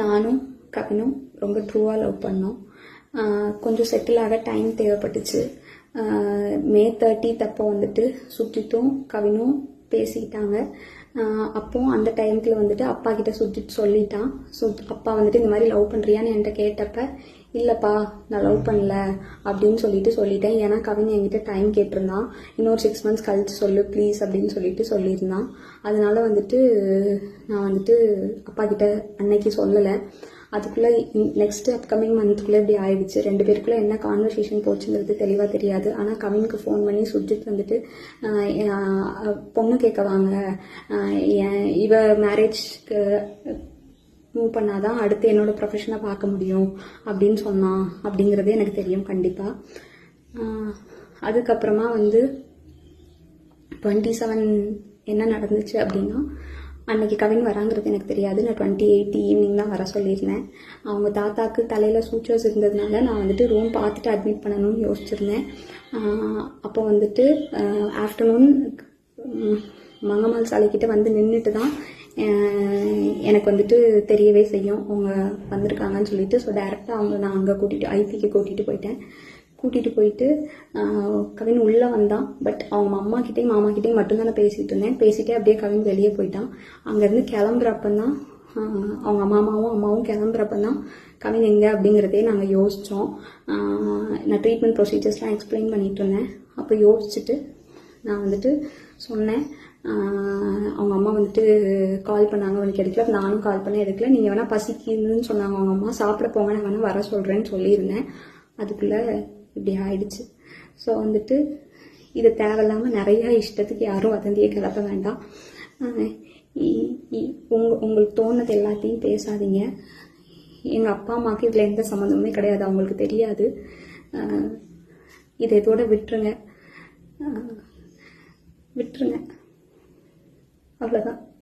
நானும் கவினும் ரொம்ப ட்ரூவாக லவ் பண்ணோம். கொஞ்சம் செட்டில் ஆக டைம் தேவைப்பட்டுச்சு. மே 30 அப்போ வந்துட்டு சுஜித்தும் கவினும் பேசிக்கிட்டாங்க. அப்போ அந்த டைமுக்குள்ள வந்துட்டு அப்பா கிட்ட சுஜித் சொல்லிட்டான். அப்பா வந்துட்டு இந்த மாதிரி லவ் பண்ணுறியான்னு என்கிட்ட கேட்டப்ப இல்லைப்பா நான் லவ் பண்ணல அப்படின்னு சொல்லிட்டேன். ஏன்னா கவின் என்கிட்ட டைம் கேட்டிருந்தான். இன்னொரு 6 months கழிச்சு சொல்லு ப்ளீஸ் அப்படின்னு சொல்லியிருந்தான். அதனால வந்துட்டு நான் வந்துட்டு அப்பா கிட்ட அன்னைக்கு சொல்லலை. அதுக்குள்ளே நெக்ஸ்ட் அப்கமிங் மந்த்துக்குள்ளே இப்படி ஆயிடுச்சு. 2 பேருக்குள்ளே என்ன கான்வர்சேஷன் போச்சுங்கிறது தெளிவாக தெரியாது. ஆனால் கவினுக்கு ஃபோன் பண்ணி சுஜித் வந்துட்டு பொண்ணு கேட்க வாங்க, இவ மேரேஜ்க்கு மூவ் பண்ணாதான் அடுத்து என்னோட ப்ரொஃபஷனை பார்க்க முடியும் அப்படின்னு சொன்னான் அப்படிங்கிறது எனக்கு தெரியும் கண்டிப்பாக. அதுக்கப்புறமா வந்து 27 என்ன நடந்துச்சு அப்படின்னா, அன்னைக்கு கவின் வராங்கிறது எனக்கு தெரியாது. நான் 28 ஈவினிங் தான் வர சொல்லியிருந்தேன். அவங்க தாத்தாக்கு தலையில் சூச்சர்ஸ் இருந்ததுனால நான் வந்துட்டு ரூம் பார்த்துட்டு அட்மிட் பண்ணணும்னு யோசிச்சிருந்தேன். அப்போ வந்துட்டு ஆஃப்டர்நூன் மங்கம்மாள் சாலைக்கிட்ட வந்து நின்றுட்டு தான் எனக்கு வந்துட்டு தெரியவே செய்யும் அவங்க வந்திருக்காங்கன்னு சொல்லிட்டு. ஸோ டேரெக்டாக நான் அங்கே ஐபிக்கு கூட்டிகிட்டு போயிட்டு கவின் உள்ளே வந்தான். பட் அவங்க அம்மாக்கிட்டையும் மாமாக்கிட்டையும் மட்டும்தான் நான் பேசிகிட்டு இருந்தேன். பேசிகிட்டே அப்படியே கவின் வெளியே போயிட்டான். அங்கேருந்து கிளம்புறப்பந்தான் அவங்க அம்மாவும் கிளம்புறப்பந்தான் கவின் எங்கே அப்படிங்கிறதே நாங்கள் யோசித்தோம். நான் ட்ரீட்மெண்ட் ப்ரொசீஜர்ஸ்லாம் எக்ஸ்பிளைன் பண்ணிகிட்டு இருந்தேன். அப்போ யோசிச்சுட்டு நான் வந்துட்டு சொன்னேன். அவங்க அம்மா வந்துட்டு கால் பண்ணாங்க, அவனுக்கு எடுக்கல. நானும் கால் பண்ண எடுக்கல. நீங்கள் வேணால் பசிக்குதுன்னு சொன்னாங்க அவங்க அம்மா, சாப்பிட போங்க, நான் வேணால் வர சொல்கிறேன்னு சொல்லியிருந்தேன். அதுக்குள்ளே இப்படி ஆயிடுச்சு. ஸோ வந்துட்டு இது தேவையில்லாமல் நிறையா இஷ்டத்துக்கு யாரும் வதந்தியை கிளப்ப வேண்டாம். உங்களுக்கு தோணுது எல்லாத்தையும் பேசாதீங்க. எங்கள் அப்பா அம்மாவுக்கு இதில் எந்த சம்மந்தமுமே கிடையாது, அவங்களுக்கு தெரியாது. இதை இதோட விட்டுருங்க. அவ்வளோதான்.